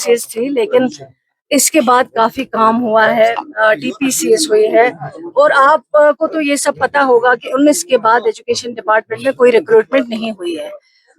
Vacancies थी, लेकिन इसके बाद काफी काम हुआ है, DPCS हुई है। और आपको तो ये सब पता होगा कि 19 के बाद एजुकेशन डिपार्टमेंट में कोई रिक्रूटमेंट नहीं हुई है,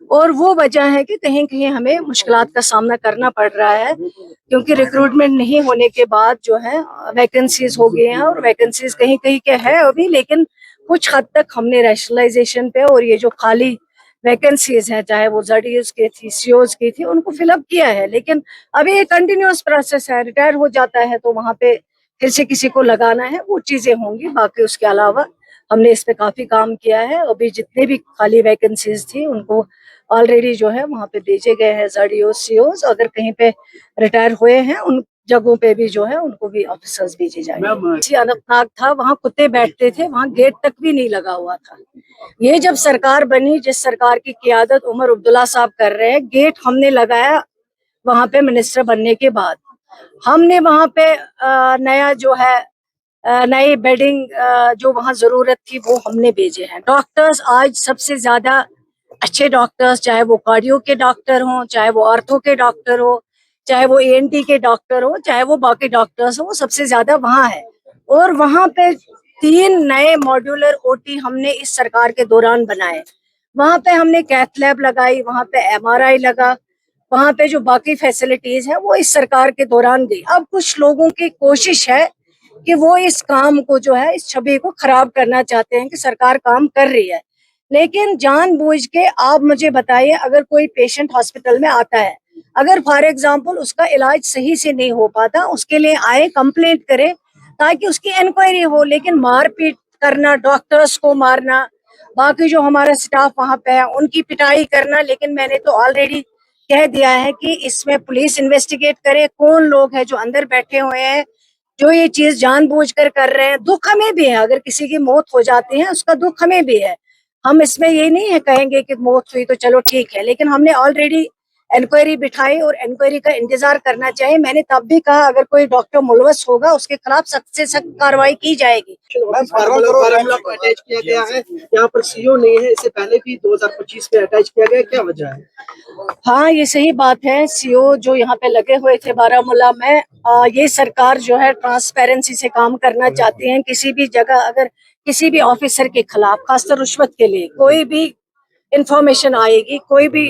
और वो वजह है कि कहीं कहीं हमें मुश्किलात का सामना करना पड़ रहा है, क्योंकि रिक्रूटमेंट नहीं होने के बाद जो है वैकेंसीज हो गए हैं, और वैकेंसीज कहीं कहीं के है अभी, लेकिन कुछ हद तक हमने रैशनलाइजेशन पे और ये जो खाली वैकेंसीज हैं, चाहे वो ZEOs की थी, COs की थी, उनको फिलअप किया है। लेकिन अभी ये कंटिन्यूअस प्रोसेस है, रिटायर हो जाता है तो वहाँ पे फिर से किसी को लगाना है, वो चीजें होंगी। बाकी उसके अलावा हमने इस पे काफी काम किया है। अभी जितने भी खाली वैकेंसीज थी उनको ऑलरेडी जो है वहाँ पे भेजे गए हैं ZEOs, COs। अगर कहीं पे रिटायर हुए हैं उन जगहों पे भी जो है उनको भी ऑफिसर्स भेजे जाएंगे। अनंतनाग था, वहाँ कुत्ते बैठते थे, वहाँ गेट तक भी नहीं लगा हुआ था। ये जब सरकार बनी, जिस सरकार की क़ियादत उमर अब्दुल्ला साहब कर रहे हैं, गेट हमने लगाया वहाँ पे मिनिस्टर बनने के बाद। हमने वहाँ पे नया जो है नई बेडिंग जो वहाँ जरूरत थी वो हमने भेजे हैं। डॉक्टर्स आज सबसे ज्यादा अच्छे डॉक्टर्स, चाहे वो कार्डियो के डॉक्टर हों, चाहे वो ऑर्थो के डॉक्टर हो, चाहे वो ENT के डॉक्टर हो, चाहे वो बाकी डॉक्टर्स हो, वो सबसे ज्यादा वहाँ है। और वहाँ पे 3 नए मॉड्यूलर OT हमने इस सरकार के दौरान बनाए। वहाँ पे हमने कैथ लैब लगाई, वहाँ पे MRI लगा, वहाँ पे जो बाकी फैसिलिटीज है वो इस सरकार के दौरान दी। अब कुछ लोगों की कोशिश है कि वो इस काम को जो है, इस छवि को खराब करना चाहते हैं कि सरकार काम कर रही है। लेकिन जानबूझ के आप मुझे बताइए, अगर कोई पेशेंट हॉस्पिटल में आता है, अगर फॉर एग्जांपल उसका इलाज सही से नहीं हो पाता, उसके लिए आए, कंप्लेंट करे ताकि उसकी इंक्वायरी हो। लेकिन मारपीट करना, डॉक्टर्स को मारना, बाकी जो हमारा स्टाफ वहाँ पे है उनकी पिटाई करना, लेकिन मैंने तो ऑलरेडी कह दिया है कि इसमें पुलिस इन्वेस्टिगेट करे, कौन लोग हैं जो अंदर बैठे हुए हैं जो ये चीज जानबूझकर कर रहे हैं। दुख हमें भी है, अगर किसी की मौत हो जाती है उसका दुख हमें भी है। हम इसमें ये नहीं है कहेंगे कि मौत हुई तो चलो ठीक है, लेकिन हमने ऑलरेडी इंक्वायरी बिठाई और इंक्वायरी का इंतजार करना चाहिए। मैंने तब भी कहा अगर कोई डॉक्टर मुलवस होगा उसके खिलाफ सख्त से सख्त कार्रवाई की जाएगी। बारामूला को अटैच किया गया है, यहाँ पर CO नहीं है, इससे पहले भी 2025 में अटैच किया गया, क्या वजह है? हाँ, ये सही बात है। CO जो यहाँ पे लगे हुए थे बारामूला में, ये सरकार जो है ट्रांसपेरेंसी से काम करना चाहती है। किसी भी जगह अगर किसी भी ऑफिसर के खिलाफ, खासकर रुश्वत के लिए कोई भी इंफॉर्मेशन आएगी, कोई भी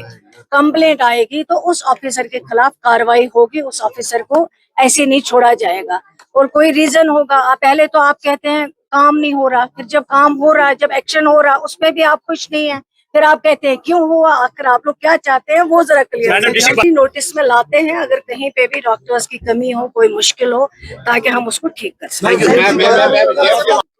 कंप्लेंट आएगी, तो उस ऑफिसर के खिलाफ कार्रवाई होगी, उस ऑफिसर को ऐसे नहीं छोड़ा जाएगा। और कोई रीजन होगा, पहले तो आप कहते हैं काम नहीं हो रहा, फिर जब काम हो रहा है, जब एक्शन हो रहा है, उसमें भी आप खुश नहीं है, फिर आप कहते हैं क्यों हुआ, आखिर आप लोग क्या चाहते हैं वो जरा क्लियर नोटिस में लाते हैं अगर कहीं पे भी डॉक्टर्स की कमी हो, कोई मुश्किल हो, ताकि हम उसको ठीक कर सकें।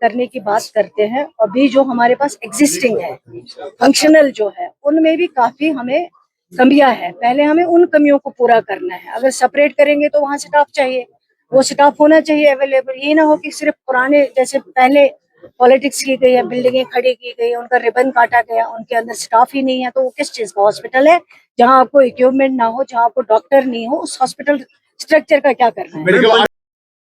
करने की बात करते हैं, अभी जो हमारे पास एग्जिस्टिंग है फंक्शनल जो है, उनमें भी काफी हमें कमियां है। पहले हमें उन कमियों को पूरा करना है। अगर सेपरेट करेंगे तो वहाँ स्टाफ चाहिए, वो स्टाफ होना चाहिए अवेलेबल। ये ना हो कि सिर्फ पुराने जैसे पहले पॉलिटिक्स की गई है, बिल्डिंगें खड़ी की गई, उनका रिबन काटा गया, उनके अंदर स्टाफ ही नहीं है, तो वो किस चीज का हॉस्पिटल है जहाँ आपको इक्विपमेंट ना हो, जहाँ आपको डॉक्टर नहीं हो, उस हॉस्पिटल स्ट्रक्चर का क्या करना है।